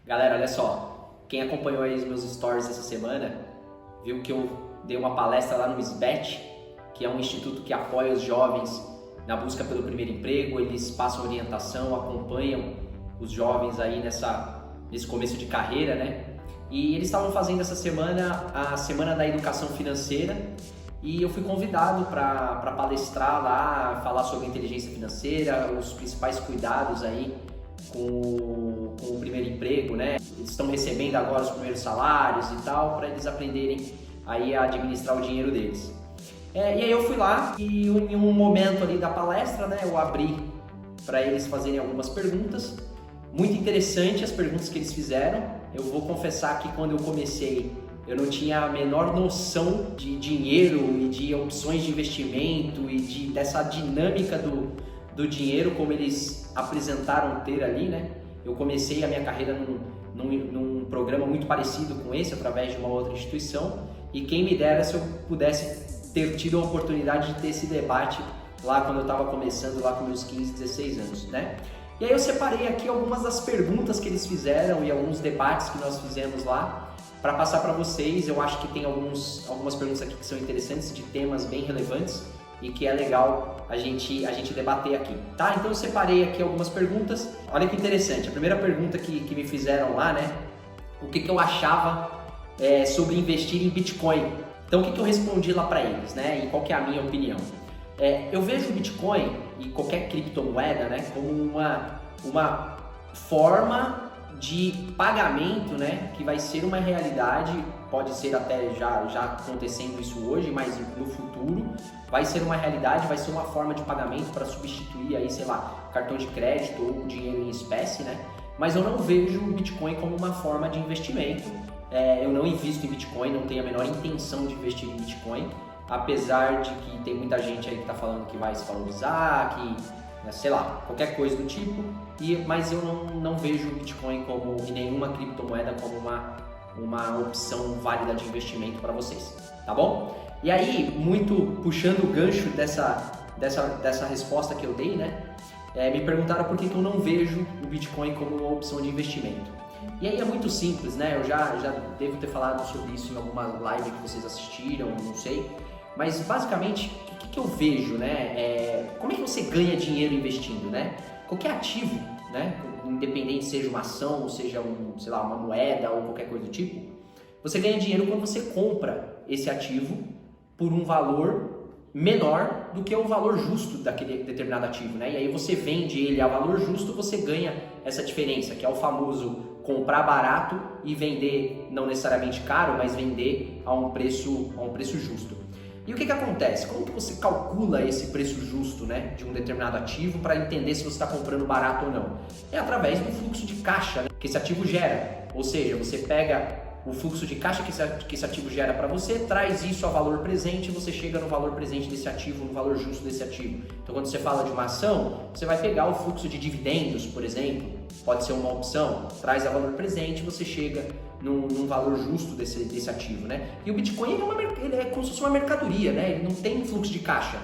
Galera, olha só, quem acompanhou aí os meus stories essa semana viu que eu dei uma palestra lá no SBET, que é um instituto que apoia os jovens na busca pelo primeiro emprego. Eles passam orientação, acompanham os jovens aí nesse começo de carreira, né? E eles estavam fazendo essa semana a Semana da Educação Financeira e eu fui convidado para palestrar lá, falar sobre inteligência financeira, os principais cuidados aí com o primeiro emprego, né? Eles estão recebendo agora os primeiros salários e tal, para eles aprenderem aí a administrar o dinheiro deles. E aí eu fui lá e em um momento ali da palestra, né, eu abri para eles fazerem algumas perguntas. Muito interessante as perguntas que eles fizeram. Eu vou confessar que quando eu comecei, eu não tinha a menor noção de dinheiro e de opções de investimento e dessa dinâmica do dinheiro como eles apresentaram ter ali, né? Eu comecei a minha carreira num programa muito parecido com esse, através de uma outra instituição, e quem me dera se eu pudesse ter tido a oportunidade de ter esse debate lá quando eu estava começando, lá com meus 15, 16 anos, né? E aí eu separei aqui algumas das perguntas que eles fizeram e alguns debates que nós fizemos lá para passar para vocês. Eu acho que tem algumas perguntas aqui que são interessantes, de temas bem relevantes e que é legal a gente debater aqui, tá? Então eu separei aqui algumas perguntas. Olha que interessante, a primeira pergunta que me fizeram lá, né? O que eu achava sobre investir em Bitcoin. Então o que eu respondi lá para eles, né? E qual que é a minha opinião? Eu vejo o Bitcoin e qualquer criptomoeda, né, como uma forma de pagamento, né, que vai ser uma realidade, pode ser até já acontecendo isso hoje, mas no futuro vai ser uma realidade, vai ser uma forma de pagamento para substituir aí, sei lá, cartão de crédito ou dinheiro em espécie, né? Mas eu não vejo o Bitcoin como uma forma de investimento. Eu não invisto em Bitcoin, não tenho a menor intenção de investir em Bitcoin, apesar de que tem muita gente aí que está falando que vai se valorizar, que, sei lá, qualquer coisa do tipo, mas eu não vejo o Bitcoin e nenhuma criptomoeda como uma opção válida de investimento para vocês, tá bom? E aí, muito puxando o gancho dessa resposta que eu dei, né? Me perguntaram por que eu não vejo o Bitcoin como uma opção de investimento. E aí é muito simples, né? Eu já devo ter falado sobre isso em alguma live que vocês assistiram, não sei. Mas basicamente, o que eu vejo, né? Como é que você ganha dinheiro investindo, né? Qualquer ativo, né? Independente seja uma ação, ou seja sei lá, uma moeda ou qualquer coisa do tipo, você ganha dinheiro quando você compra esse ativo por um valor menor do que o valor justo daquele determinado ativo, né? E aí você vende ele a valor justo, você ganha essa diferença, que é o famoso comprar barato e vender não necessariamente caro, mas vender a um preço justo. E o que acontece? Como que você calcula esse preço justo, né, de um determinado ativo para entender se você está comprando barato ou não? É através do fluxo de caixa, né, que esse ativo gera. Ou seja, você pega o fluxo de caixa que esse ativo gera para você, traz isso a valor presente e você chega no valor presente desse ativo, no valor justo desse ativo. Então, quando você fala de uma ação, você vai pegar o fluxo de dividendos, por exemplo, pode ser uma opção, traz a valor presente e você chega num valor justo desse ativo, né? E o Bitcoin ele é como se fosse uma mercadoria, né? Ele não tem fluxo de caixa.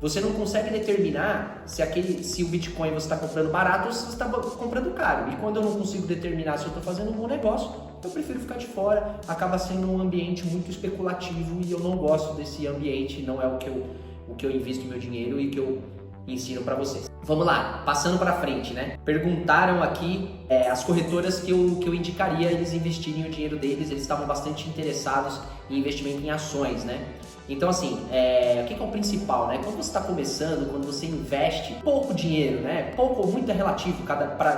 Você não consegue determinar se o Bitcoin você está comprando barato ou se você está comprando caro. E quando eu não consigo determinar se eu estou fazendo um bom negócio, eu prefiro ficar de fora. Acaba sendo um ambiente muito especulativo e eu não gosto desse ambiente, não é o que eu invisto meu dinheiro e que eu ensino para vocês. Vamos lá, passando para frente, né? Perguntaram aqui as corretoras que eu indicaria eles investirem o dinheiro deles. Eles estavam bastante interessados em investimento em ações, né? Então, assim, o que é o principal, né? Quando você está começando, quando você investe pouco dinheiro, né? Pouco ou muito é relativo,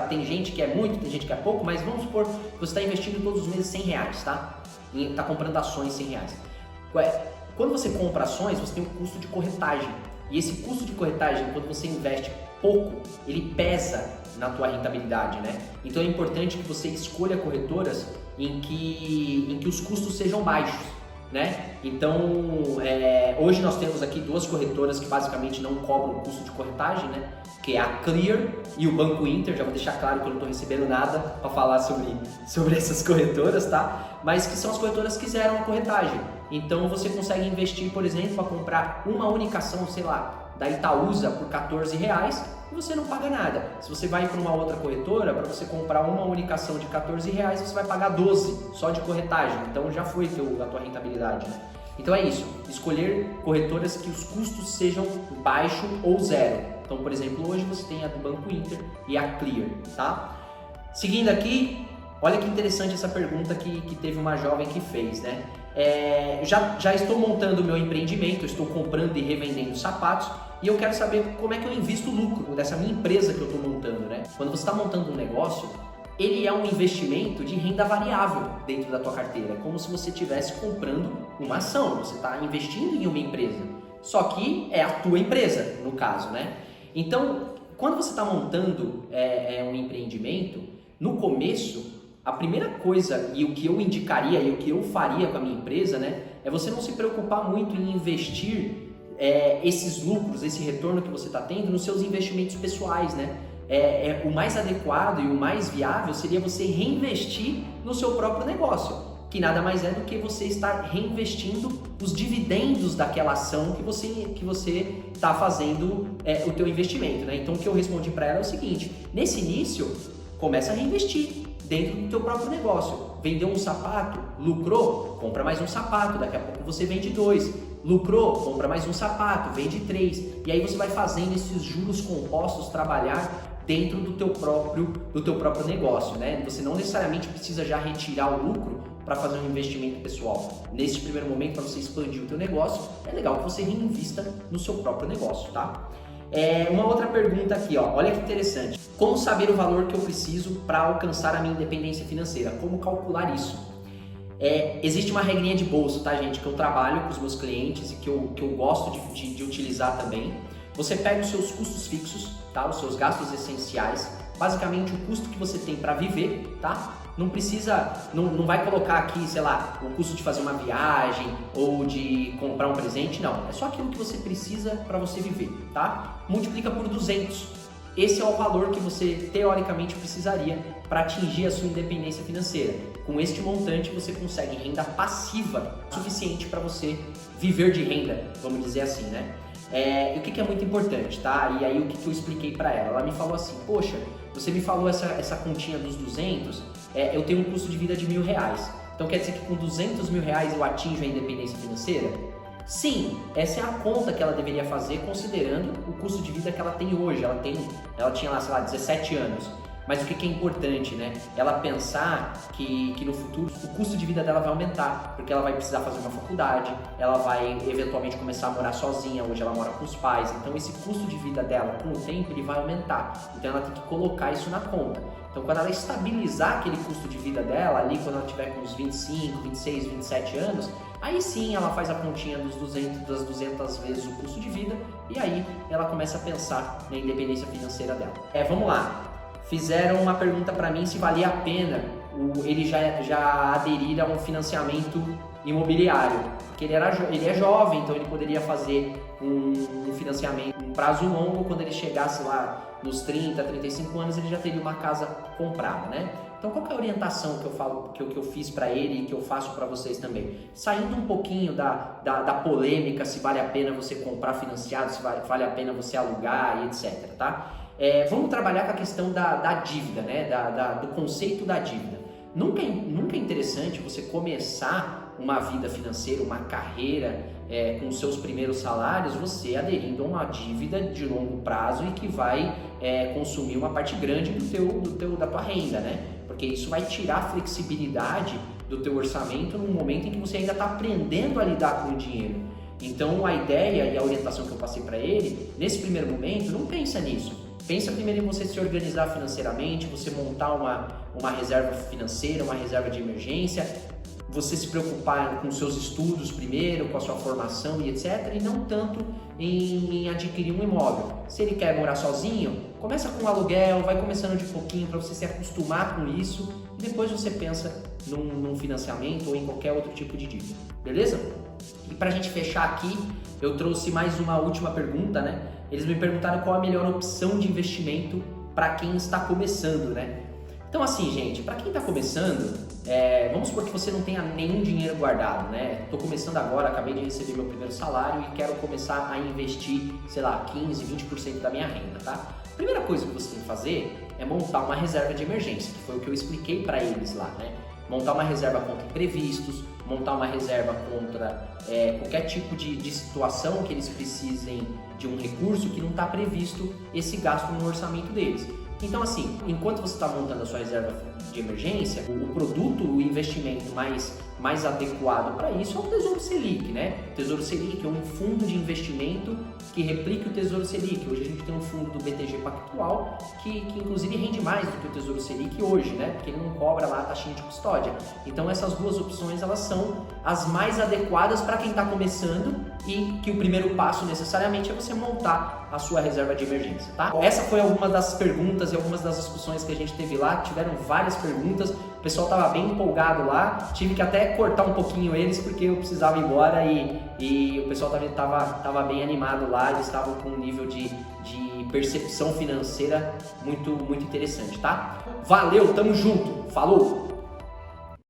tem gente que é muito, tem gente que é pouco, mas vamos supor que você está investindo todos os meses R$100, tá? E está comprando ações R$100. Quando você compra ações, você tem um custo de corretagem. E esse custo de corretagem, quando você investe pouco, ele pesa na tua rentabilidade, né? Então é importante que você escolha corretoras em que os custos sejam baixos, né? Então, hoje nós temos aqui duas corretoras que basicamente não cobram custo de corretagem, né? Que é a Clear e o Banco Inter. Já vou deixar claro que eu não estou recebendo nada para falar sobre essas corretoras, tá? Mas que são as corretoras que zeram a corretagem. Então você consegue investir, por exemplo, para comprar uma única ação, sei lá, da Itaúsa por R$14 e você não paga nada. Se você vai para uma outra corretora, para você comprar uma única ação de R$14, você vai pagar 12 só de corretagem, então já foi a tua rentabilidade, né? Então é isso, escolher corretoras que os custos sejam baixo ou zero. Então, por exemplo, hoje você tem a do Banco Inter e a Clear, tá? Seguindo aqui, olha que interessante essa pergunta que teve uma jovem que fez, né? Já estou montando o meu empreendimento, estou comprando e revendendo sapatos e eu quero saber como é que eu invisto o lucro dessa minha empresa que eu estou montando, né? Quando você está montando um negócio, ele é um investimento de renda variável dentro da tua carteira, como se você estivesse comprando uma ação, você está investindo em uma empresa, só que é a tua empresa, no caso, né? Então, quando você está montando um empreendimento, no começo, a primeira coisa e o que eu indicaria e o que eu faria com a minha empresa, né, é você não se preocupar muito em investir esses lucros, esse retorno que você está tendo nos seus investimentos pessoais, né? O mais adequado e o mais viável seria você reinvestir no seu próprio negócio, que nada mais é do que você estar reinvestindo os dividendos daquela ação que você está fazendo o teu investimento, né? Então o que eu respondi para ela é o seguinte: nesse início, começa a reinvestir dentro do teu próprio negócio. Vendeu um sapato, lucrou, compra mais um sapato, daqui a pouco você vende 2. Lucrou, compra mais um sapato, vende 3. E aí você vai fazendo esses juros compostos trabalhar dentro do teu próprio negócio, né? Você não necessariamente precisa já retirar o lucro para fazer um investimento pessoal. Nesse primeiro momento, para você expandir o teu negócio, é legal que você reinvista no seu próprio negócio, tá? Uma outra pergunta aqui, ó. Olha que interessante. Como saber o valor que eu preciso para alcançar a minha independência financeira? Como calcular isso? Existe uma regrinha de bolso, tá, gente? Que eu trabalho com os meus clientes e que eu gosto de utilizar também. Você pega os seus custos fixos, tá? Os seus gastos essenciais, basicamente o custo que você tem para viver, tá? Não precisa, não vai colocar aqui, sei lá, o custo de fazer uma viagem ou de comprar um presente, não. É só aquilo que você precisa para você viver, tá? Multiplica por 200. Esse é o valor que você teoricamente precisaria para atingir a sua independência financeira. Com este montante você consegue renda passiva suficiente para você viver de renda, vamos dizer assim, né? E o que é muito importante, tá? E aí o que eu expliquei para ela? Ela me falou assim: poxa, você me falou essa continha dos 200, eu tenho um custo de vida de R$1.000. Então quer dizer que com R$200.000 eu atinjo a independência financeira? Sim, essa é a conta que ela deveria fazer considerando o custo de vida que ela tem hoje. Ela tinha lá, sei lá, 17 anos. Mas o que é importante, né? Ela pensar que no futuro o custo de vida dela vai aumentar, porque ela vai precisar fazer uma faculdade, ela vai eventualmente começar a morar sozinha, hoje ela mora com os pais, então esse custo de vida dela com o tempo ele vai aumentar, então ela tem que colocar isso na conta. Então quando ela estabilizar aquele custo de vida dela ali, quando ela tiver com uns 25, 26, 27 anos, aí sim ela faz a continha das 200 vezes o custo de vida e aí ela começa a pensar na independência financeira dela. Vamos lá. Fizeram uma pergunta para mim se valia a pena ele já aderir a um financiamento imobiliário, porque ele é jovem, então ele poderia fazer um financiamento um prazo longo. Quando ele chegasse lá nos 30, 35 anos, ele já teria uma casa comprada, né? Então qual que é a orientação que eu falo, que eu fiz para ele e que eu faço para vocês também? Saindo um pouquinho da polêmica se vale a pena você comprar financiado, se vale a pena você alugar e etc, tá? Vamos trabalhar com a questão da dívida, né? Do conceito da dívida. Nunca é interessante você começar uma vida financeira, uma carreira com os seus primeiros salários, você aderindo a uma dívida de longo prazo e que vai consumir uma parte grande da tua renda, né? Porque isso vai tirar a flexibilidade do teu orçamento no momento em que você ainda está aprendendo a lidar com o dinheiro. Então a ideia e a orientação que eu passei para ele, nesse primeiro momento, não pensa nisso. Pensa primeiro em você se organizar financeiramente, você montar uma reserva financeira, uma reserva de emergência, você se preocupar com os seus estudos primeiro, com a sua formação e etc. E não tanto em adquirir um imóvel. Se ele quer morar sozinho, começa com um aluguel, vai começando de pouquinho para você se acostumar com isso e depois você pensa num financiamento ou em qualquer outro tipo de dívida, beleza? E para a gente fechar aqui, eu trouxe mais uma última pergunta, né? Eles me perguntaram qual a melhor opção de investimento para quem está começando, né? Então assim, gente, para quem está começando, vamos supor que você não tenha nenhum dinheiro guardado, né? Estou começando agora, acabei de receber meu primeiro salário e quero começar a investir, sei lá, 15, 20% da minha renda, tá? A primeira coisa que você tem que fazer é montar uma reserva de emergência, que foi o que eu expliquei para eles lá, né? Montar uma reserva contra imprevistos, montar uma reserva contra qualquer tipo de situação que eles precisem de um recurso que não está previsto esse gasto no orçamento deles. Então assim, enquanto você está montando a sua reserva de emergência, o produto, o investimento mais adequado para isso é o Tesouro Selic, né? O Tesouro Selic é um fundo de investimento que replica o Tesouro Selic. Hoje a gente tem um fundo do BTG Pactual que inclusive rende mais do que o Tesouro Selic hoje, né? Porque ele não cobra lá a taxinha de custódia. Então essas duas opções elas são as mais adequadas para quem está começando e que o primeiro passo necessariamente é você montar a sua reserva de emergência, tá? Essa foi alguma das perguntas e algumas das discussões que a gente teve lá. Tiveram várias perguntas, o pessoal estava bem empolgado lá, tive que até cortar um pouquinho eles porque eu precisava ir embora e o pessoal estava bem animado lá, eles estavam com um nível de percepção financeira muito interessante, tá? Valeu, tamo junto, falou!